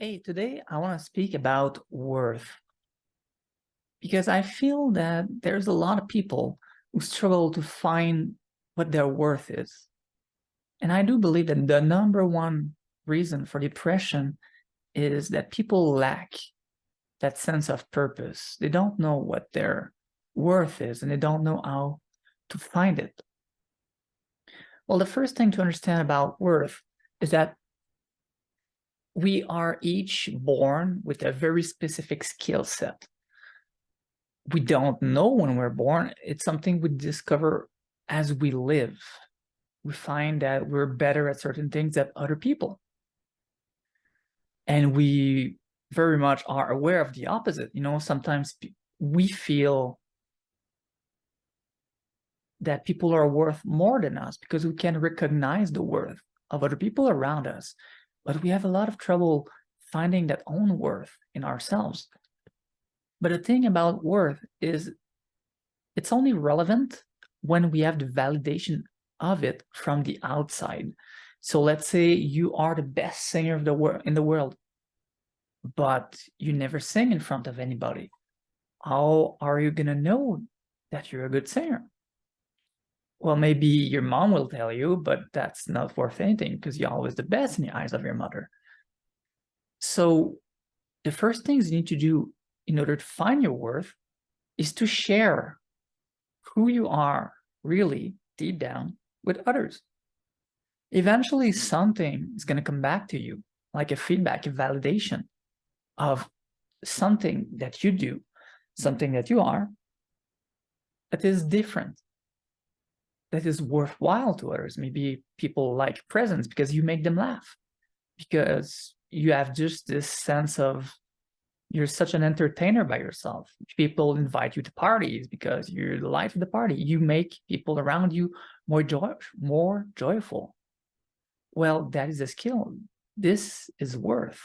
Hey, today I want to speak about worth because I feel that there's a lot of people who struggle to find what their worth is. And I do believe that the number one reason for depression is that people lack that sense of purpose. They don't know what their worth is and they don't know how to find it. Well, the first thing to understand about worth is that we are each born with a very specific skill set. We don't know when we're born. It's something we discover as we live. We find that we're better at certain things than other people. And we very much are aware of the opposite. Sometimes we feel that people are worth more than us because we can recognize the worth of other people around us. But we have a lot of trouble finding that own worth in ourselves. But the thing about worth is it's only relevant when we have the validation of it from the outside. So let's say you are the best singer of in the world, but you never sing in front of anybody. How are you going to know that you're a good singer? Well, maybe your mom will tell you, but that's not worth anything because you're always the best in the eyes of your mother. So the first things you need to do in order to find your worth is to share who you are really deep down with others. Eventually, something is going to come back to you, like a feedback, a validation of something that you do, something that you are, that is different, that is worthwhile to others. Maybe people like presents because you make them laugh, because you have just this sense of you're such an entertainer by yourself. People invite you to parties because you're the life of the party. You make people around you more joyful. Well, that is a skill. This is worth.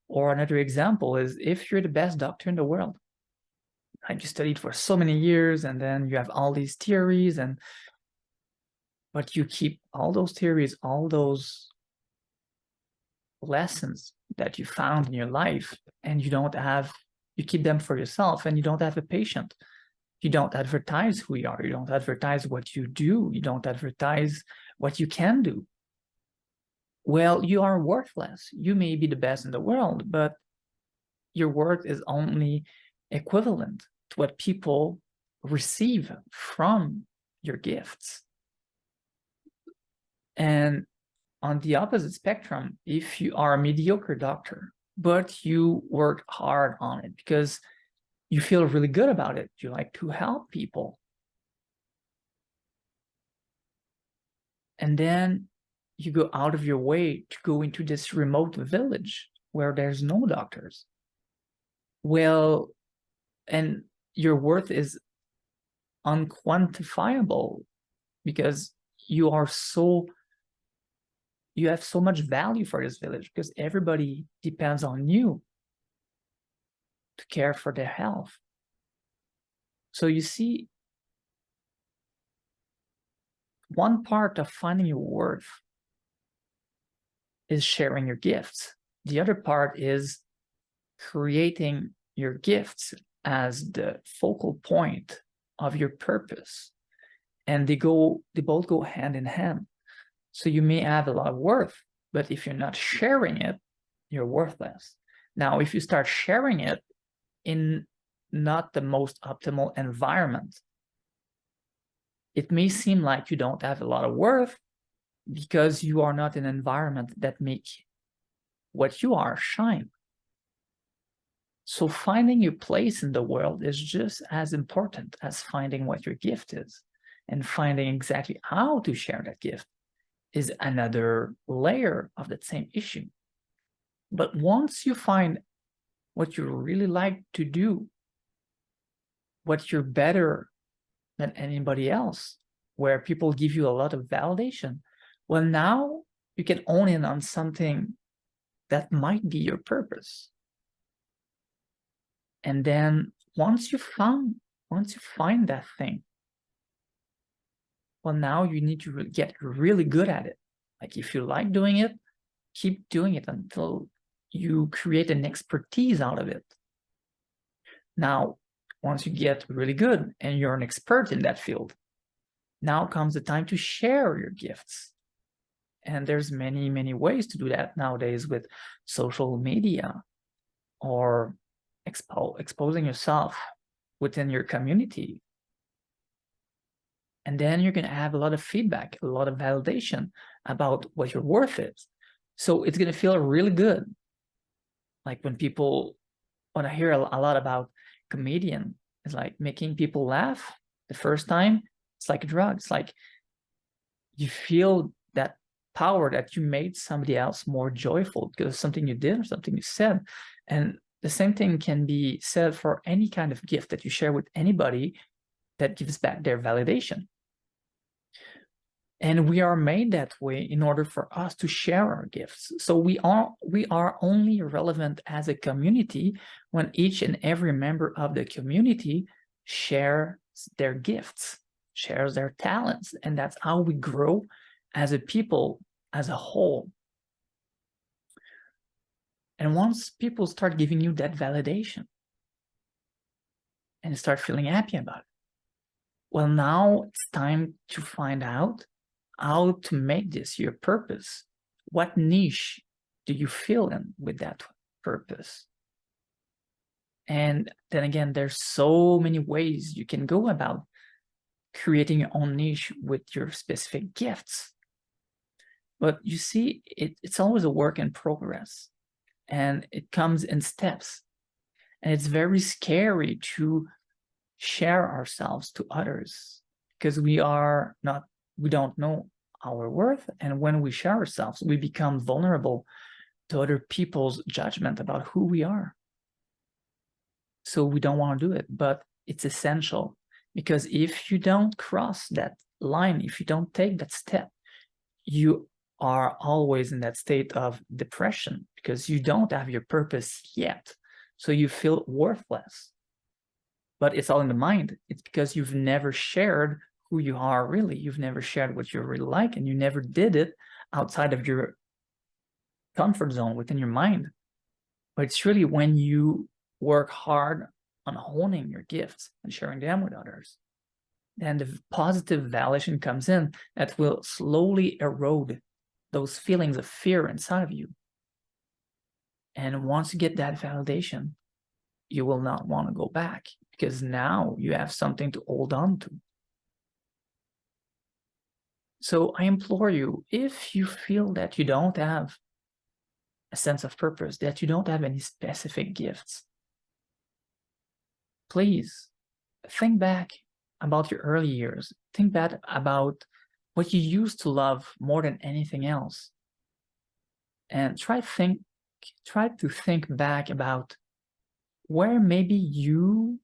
Or another example is if you're the best doctor in the world, like you studied for so many years and then you have all these theories, but you keep all those theories, all those lessons that you found in your life, and you keep them for yourself, and you don't have a patient. You don't advertise who you are. You don't advertise what you do. You don't advertise what you can do. Well, you are worthless. You may be the best in the world, but your worth is only equivalent to what people receive from your gifts. And on the opposite spectrum, if you are a mediocre doctor, but you work hard on it because you feel really good about it, you like to help people, and then you go out of your way to go into this remote village where there's no doctors. Well, and your worth is unquantifiable because you have so much value for this village because everybody depends on you to care for their health. So you see, one part of finding your worth is sharing your gifts. The other part is creating your gifts as the focal point of your purpose. And they both go hand in hand. So you may have a lot of worth, but if you're not sharing it, you're worthless. Now, if you start sharing it in not the most optimal environment, it may seem like you don't have a lot of worth because you are not in an environment that make what you are shine. So finding your place in the world is just as important as finding what your gift is, and finding exactly how to share that gift is another layer of that same issue. But once you find what you really like to do, what you're better than anybody else, where people give you a lot of validation, well, now you can own in on something that might be your purpose. And then once you find that thing, well, now you need to get really good at it. Like if you like doing it, keep doing it until you create an expertise out of it. Now, once you get really good and you're an expert in that field, now comes the time to share your gifts. And there's many, many ways to do that nowadays with social media, or exposing yourself within your community. And then you're going to have a lot of feedback, a lot of validation about what your worth is. So it's going to feel really good. Like when I hear a lot about comedian, it's like making people laugh the first time, it's like a drug. It's like you feel that power that you made somebody else more joyful because of something you did or something you said. And the same thing can be said for any kind of gift that you share with anybody that gives back their validation. And we are made that way in order for us to share our gifts. So we are only relevant as a community when each and every member of the community shares their gifts, shares their talents, and that's how we grow as a people, as a whole. And once people start giving you that validation and start feeling happy about it, well, now it's time to find out how to make this your purpose. What niche do you fill in with that purpose? And then again, there's so many ways you can go about creating your own niche with your specific gifts. But you see, it's always a work in progress, and it comes in steps. And it's very scary to share ourselves to others because we don't know our worth. And when we share ourselves, we become vulnerable to other people's judgment about who we are. So we don't want to do it, but it's essential, because if you don't cross that line, if you don't take that step, you are always in that state of depression because you don't have your purpose yet. So you feel worthless. But it's all in the mind. It's because you've never shared who you are really. You've never shared what you really like, and you never did it outside of your comfort zone within your mind. But it's really when you work hard on honing your gifts and sharing them with others, then the positive validation comes in that will slowly erode those feelings of fear inside of you. And once you get that validation, you will not want to go back, because now you have something to hold on to. So I implore you, if you feel that you don't have a sense of purpose, that you don't have any specific gifts, please think back about your early years. Think back about what you used to love more than anything else. And try to think back about where maybe you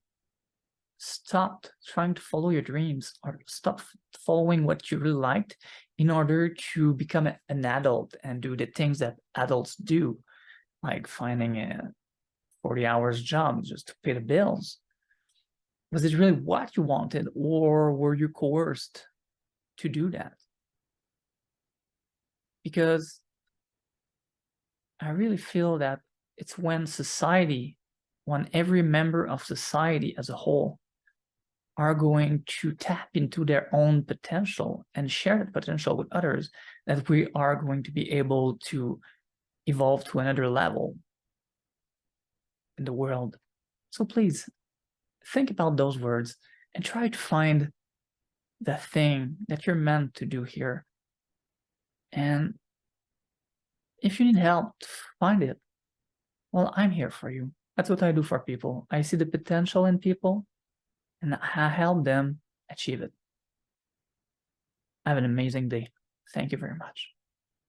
stopped trying to follow your dreams, or stopped following what you really liked in order to become an adult and do the things that adults do, like finding a 40 hours job just to pay the bills. Was it really what you wanted, or were you coerced to do that? Because I really feel that it's when every member of society as a whole are going to tap into their own potential and share that potential with others, that we are going to be able to evolve to another level in the world. So please think about those words and try to find the thing that you're meant to do here. And if you need help to find it, well, I'm here for you. That's what I do for people. I see the potential in people, and I help them achieve it. Have an amazing day. Thank you very much.